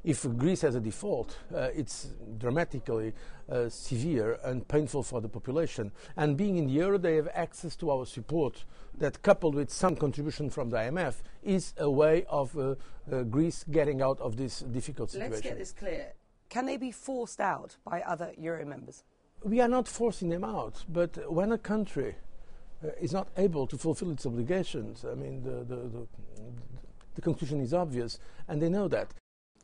if Greece has a default, it's dramatically severe and painful for the population. And being in the euro, they have access to our support that, coupled with some contribution from the IMF, is a way of Greece getting out of this difficult situation. Let's get this clear. Can they be forced out by other euro members? We are not forcing them out, but when a country is not able to fulfill its obligations, I mean, the conclusion is obvious, and they know that.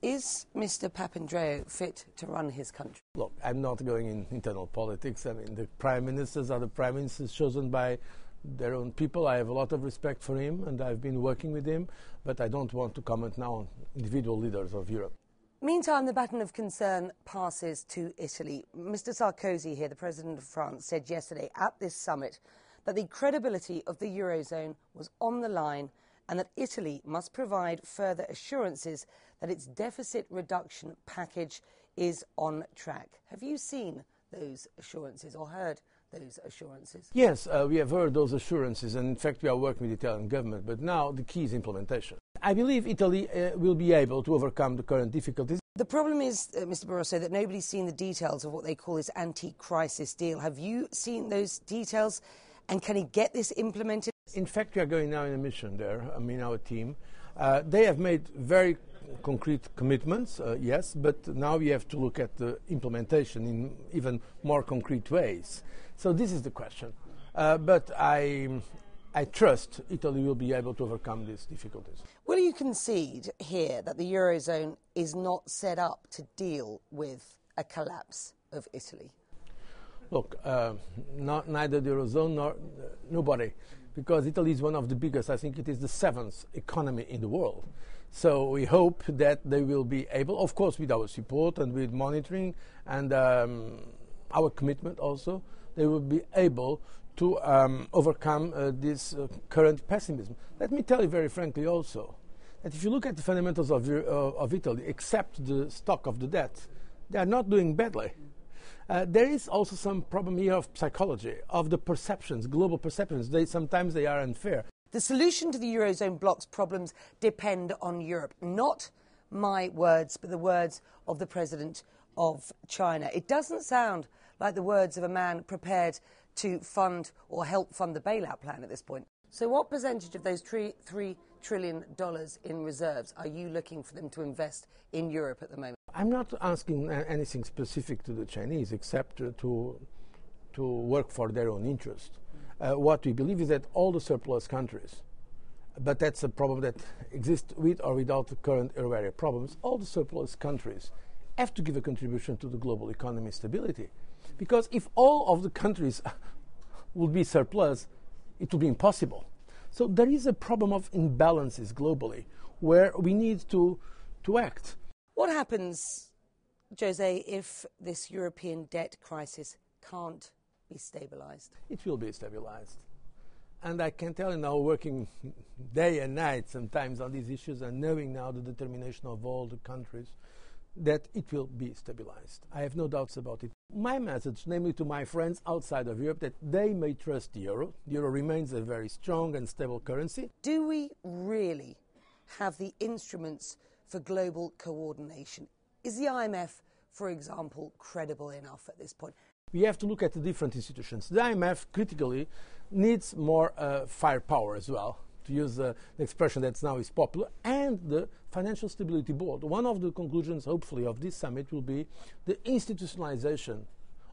Is Mr. Papandreou fit to run his country? Look, I'm not going in internal politics. I mean, the prime ministers are the prime ministers chosen by their own people. I have a lot of respect for him, and I've been working with him, but I don't want to comment now on individual leaders of Europe. Meantime, the baton of concern passes to Italy. Mr. Sarkozy here, the President of France, said yesterday at this summit that the credibility of the Eurozone was on the line and that Italy must provide further assurances that its deficit reduction package is on track. Have you seen those assurances or heard those assurances? Yes, we have heard those assurances, and in fact we are working with the Italian government, but now the key is implementation. I believe Italy will be able to overcome the current difficulties. The problem is, Mr. Barroso, that nobody's seen the details of what they call this anti-crisis deal. Have you seen those details, and can he get this implemented? In fact, we are going now in a mission there, our team. They have made very concrete commitments, yes, but now we have to look at the implementation in even more concrete ways. So this is the question. But I trust Italy will be able to overcome these difficulties. Will you concede here that the Eurozone is not set up to deal with a collapse of Italy? Look, neither the Eurozone nor nobody, because Italy is one of the biggest, I think it is the 7th economy in the world. So we hope that they will be able, of course with our support and with monitoring and our commitment also, they will be able to overcome this current pessimism. Let me tell you very frankly also that if you look at the fundamentals of Italy, except the stock of the debt, they are not doing badly. There is also some problem here of psychology, of the perceptions, global perceptions. Sometimes they are unfair. The solution to the Eurozone bloc's problems depend on Europe. Not my words, but the words of the President of China. It doesn't sound like the words of a man prepared to fund or help fund the bailout plan at this point. So what percentage of those $3 trillion in reserves are you looking for them to invest in Europe at the moment? I'm not asking anything specific to the Chinese except to work for their own interest. What we believe is that all the surplus countries, but that's a problem that exists with or without the current euro area problems, all the surplus countries have to give a contribution to the global economy stability. Because if all of the countries would be surplus, it would be impossible. So there is a problem of imbalances globally where we need to act. What happens, Jose, if this European debt crisis can't be stabilised? It will be stabilised. And I can tell you now, working day and night sometimes on these issues and knowing now the determination of all the countries, that it will be stabilized. I have no doubts about it. My message, namely to my friends outside of Europe, that they may trust the euro. The euro remains a very strong and stable currency. Do we really have the instruments for global coordination? Is the IMF, for example, credible enough at this point? We have to look at the different institutions. The IMF, critically, needs more firepower as well, to use the expression that now is popular, and the Financial Stability Board. One of the conclusions, hopefully, of this summit will be the institutionalization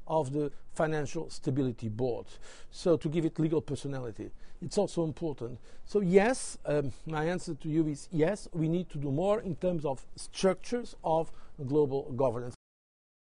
of the Financial Stability Board, so to give it legal personality. It's also important. So yes, my answer to you is yes, we need to do more in terms of structures of global governance.